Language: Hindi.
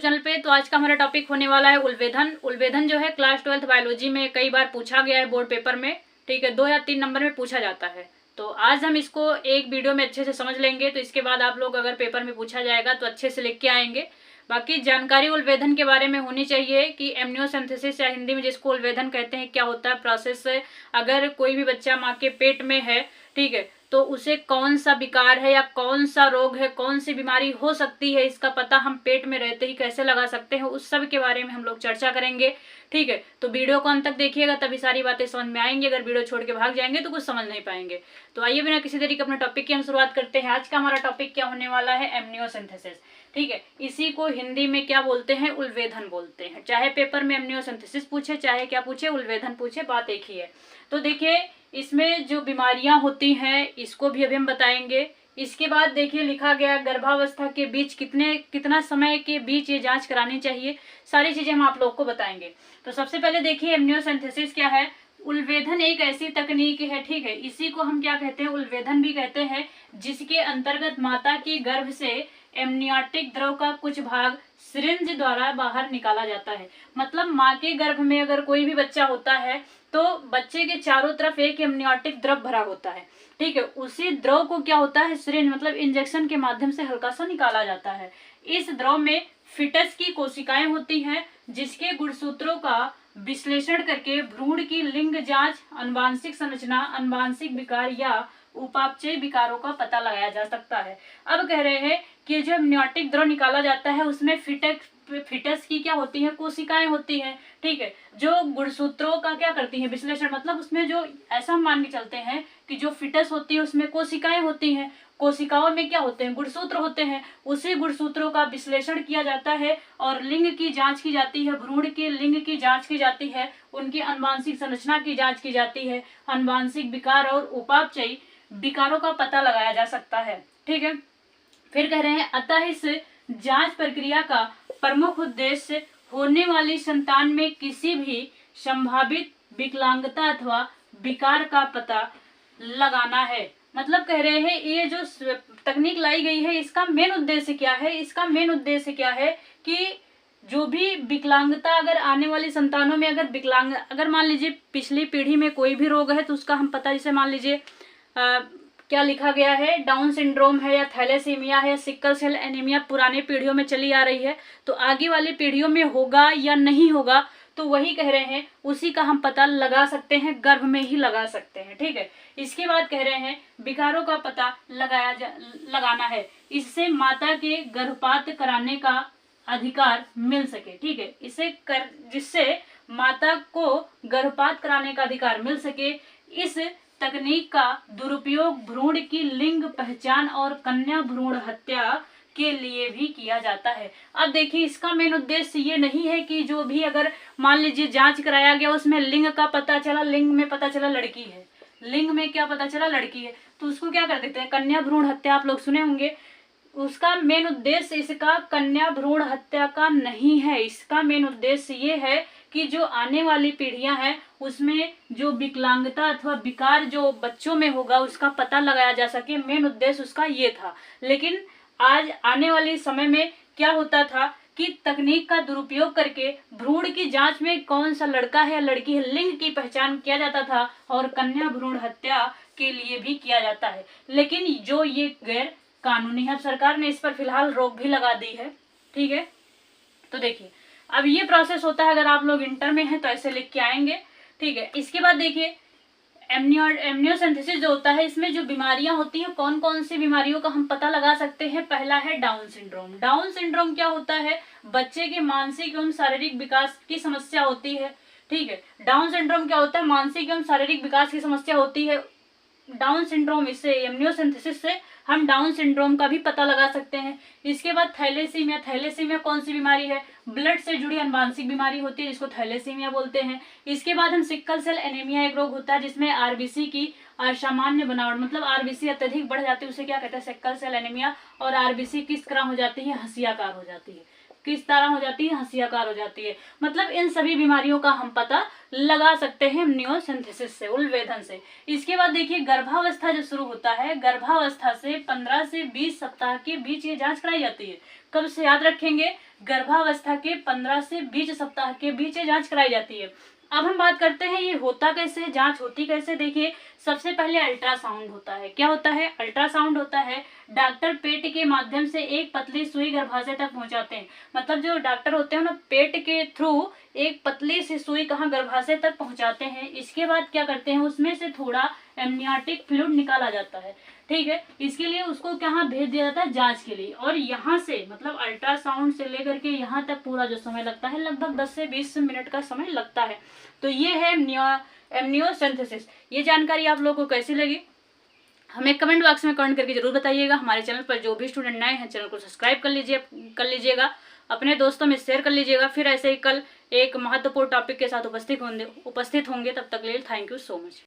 चैनल पे। तो आज का हमारा टॉपिक होने वाला है उल्वेधन। उल्वेधन जो है क्लास 12th बायोलॉजी में कई बार पूछा गया है बोर्ड पेपर में, ठीक है, 2 या 3 नंबर में पूछा जाता है। तो आज हम इसको एक वीडियो में अच्छे से समझ लेंगे, तो इसके बाद आप लोग अगर पेपर में पूछा जाएगा तो अच्छे से लिख के आएंगे। बाकी जानकारी उल्वेधन के बारे में होनी चाहिए कि एमनियोसिंथेसिस या हिंदी में जिसको उल्वेधन कहते हैं क्या होता है, प्रोसेस है। अगर कोई भी बच्चा माँ के पेट में है, ठीक है, तो उसे कौन सा विकार है या कौन सा रोग है, कौन सी बीमारी हो सकती है, इसका पता हम पेट में रहते ही कैसे लगा सकते हैं, उस सब के बारे में हम लोग चर्चा करेंगे। ठीक है, तो वीडियो को अंत तक देखिएगा, तभी सारी बातें समझ में आएंगी। अगर वीडियो छोड़ के भाग जाएंगे तो कुछ समझ नहीं पाएंगे। तो आइए बिना किसी देरी के अपने टॉपिक की हम शुरुआत करते हैं। आज का हमारा टॉपिक क्या होने वाला है, एमनियोसिंथेसिस। ठीक है, इसी को हिंदी में क्या बोलते हैं, उल्वेधन बोलते हैं। चाहे पेपर में एमनियोसिंथेसिस पूछे, चाहे क्या पूछे, उल्वेधन पूछे, बात एक ही है। तो देखिए, इसमें जो बीमारियां होती हैं इसको भी अभी हम बताएंगे। इसके बाद देखिए लिखा गया गर्भावस्था के बीच कितना समय के बीच ये जांच करानी चाहिए, सारी चीजें हम आप लोग को बताएंगे। तो सबसे पहले देखिए एमनियोसिंथेसिस क्या है। उल्वेधन एक ऐसी तकनीक है, ठीक है, इसी को हम क्या कहते हैं, उल्वेधन भी कहते हैं, जिसके अंतर्गत माता की गर्भ से एमनियोटिक द्रव का कुछ भाग सिरिंज द्वारा बाहर निकाला जाता है। मतलब माँ के गर्भ में अगर कोई भी बच्चा होता है तो बच्चे के चारों तरफ एक एमनियोटिक द्रव भरा होता है, ठीक है, उसी द्रव को क्या होता है, सिरिंज मतलब इंजेक्शन के माध्यम से हल्का सा निकाला जाता है। इस द्रव में फिटस की कोशिकाएं होती हैं, जिसके गुणसूत्रों का विश्लेषण करके भ्रूण की लिंग जांच, आनुवांशिक संरचना, आनुवांशिक विकार या उपापचय विकारों का पता लगाया जा सकता है। अब कह रहे हैं कि जो एमनियोटिक द्रव निकाला जाता है उसमें फिटस की क्या होती है, कोशिकाएं होती हैं, ठीक है, जो गुणसूत्रों का क्या करती हैं, विश्लेषण, मतलब उसमें जो ऐसा मान के चलते हैं कि जो फिटस होती है उसमें कोशिकाएं होती हैं, कोशिकाओं में क्या होते हैं, गुणसूत्र होते हैं, उसी गुणसूत्रों का विश्लेषण किया जाता है और लिंग की जांच की जाती है, भ्रूण के लिंग की जांच की जाती है, उनकी आनुवांशिक संरचना की जांच की जाती है, आनुवांशिक विकार और उपापचयी विकारों का पता लगाया जा सकता है। ठीक है, फिर कह रहे हैं अतः इस जांच प्रक्रिया का प्रमुख उद्देश्य होने वाली संतान में किसी भी संभावित विकलांगता अथवा विकार का पता लगाना है। मतलब कह रहे हैं ये जो तकनीक लाई गई है इसका मेन उद्देश्य क्या है, इसका मेन उद्देश्य क्या है कि जो भी विकलांगता अगर आने वाली संतानों में अगर मान लीजिए पिछली पीढ़ी में कोई भी रोग है तो उसका हम पता, जैसे मान लीजिए क्या लिखा गया है, डाउन सिंड्रोम है या थैलेसीमिया है, सिकल सेल एनीमिया पुराने पीढ़ियों में चली आ रही है, तो आगे वाली पीढ़ियों में होगा या नहीं होगा, तो वही कह रहे हैं उसी का हम पता लगा सकते हैं, गर्भ में ही लगा सकते हैं। ठीक है, इसके बाद कह रहे हैं विकारों का पता लगाना है, इससे माता के गर्भपात कराने का अधिकार मिल सके। ठीक है, जिससे माता को गर्भपात कराने का अधिकार मिल सके। इस तकनीक का दुरुपयोग भ्रूण की लिंग पहचान और कन्या भ्रूण हत्या के लिए भी किया जाता है। अब देखिए इसका मेन उद्देश्य ये नहीं है कि जो भी अगर मान लीजिए जांच कराया गया उसमें लिंग का पता चला, लिंग में पता चला लड़की है, लिंग में क्या पता चला, लड़की है, तो उसको क्या कर देते हैं, कन्या भ्रूण हत्या, आप लोग सुने होंगे। उसका मेन उद्देश्य इसका कन्या भ्रूण हत्या का नहीं है, इसका मेन उद्देश्य ये है कि जो आने वाली पीढ़ियां हैं उसमें जो विकलांगता अथवा विकार जो बच्चों में होगा उसका पता लगाया जा सके, मेन उद्देश्य उसका ये था। लेकिन आज आने वाले समय में क्या होता था कि तकनीक का दुरुपयोग करके भ्रूण की जांच में कौन सा लड़का है या लड़की है, लिंग की पहचान किया जाता था और कन्या भ्रूण हत्या के लिए भी किया जाता है। लेकिन जो ये गैर कानूनी है, सरकार ने इस पर फिलहाल रोक भी लगा दी है। ठीक है, तो देखिए अब ये प्रोसेस होता है, अगर आप लोग इंटर में हैं तो ऐसे लिख के आएंगे। ठीक है, इसके बाद देखिए एमनियोसिंथेसिस जो होता है इसमें जो बीमारियां होती हैं, कौन कौन सी बीमारियों का हम पता लगा सकते हैं। पहला है डाउन सिंड्रोम। डाउन सिंड्रोम क्या होता है, बच्चे के मानसिक एवं शारीरिक विकास की समस्या होती है। ठीक है, डाउन सिंड्रोम क्या होता है, मानसिक एवं शारीरिक विकास की समस्या होती है। डाउन सिंड्रोम, इससे एमनियोसिंथेसिस से हम डाउन सिंड्रोम का भी पता लगा सकते हैं। इसके बाद थैलेसीमिया। थैलेसीमिया कौन सी बीमारी है, ब्लड से जुड़ी आनुवांशिक बीमारी होती है जिसको थैलेसीमिया बोलते हैं। इसके बाद हम सिकल सेल एनीमिया, एक रोग होता है जिसमें आरबीसी की असामान्य बनावट, मतलब आरबीसी अत्यधिक बढ़ जाती है, उसे क्या कहते हैं, सिकल सेल एनीमिया, और आरबीसी किस तरह हो जाती है, हंसियाकार हो जाती है। किस तरह हो जाती है, हंसियाकार हो जाती है। मतलब इन सभी बीमारियों का हम पता लगा सकते हैं एमनियोसेंथेसिस से, उलवेधन से। इसके बाद देखिए गर्भावस्था जो शुरू होता है, गर्भावस्था से 15 से 20 सप्ताह के बीच ये जांच कराई जाती है। कब से याद रखेंगे, गर्भावस्था के 15 से 20 सप्ताह के बीच ये जांच कराई जाती है। अब हम बात करते हैं ये होता कैसे, जांच होती कैसे। देखिए सबसे पहले अल्ट्रासाउंड होता है। क्या होता है, अल्ट्रासाउंड होता है। डॉक्टर पेट के माध्यम से एक पतली सुई गर्भाशय तक पहुंचाते हैं। मतलब जो डॉक्टर होते हैं ना, पेट के थ्रू एक पतली सी सुई कहाँ, गर्भाशय तक पहुंचाते हैं। इसके बाद क्या करते हैं, उसमें से थोड़ा एमनियोटिक फ्लूइड निकाला जाता है, ठीक है। इसके लिए उसको कहाँ भेज दिया जाता है, जांच के लिए। और यहाँ से मतलब अल्ट्रासाउंड से लेकर के यहाँ तक पूरा जो समय लगता है लगभग 10 से 20 मिनट का समय लगता है। तो ये है एमनियोसेंथेसिस। ये जानकारी आप लोगों को कैसी लगी हमें कमेंट बॉक्स में कमेंट करके जरूर बताइएगा। हमारे चैनल पर जो भी स्टूडेंट नए हैं चैनल को सब्सक्राइब कर लीजिएगा, अपने दोस्तों में शेयर कर लीजिएगा। फिर ऐसे ही कल एक महत्वपूर्ण टॉपिक के साथ उपस्थित होंगे। तब तक के लिए थैंक यू सो मच।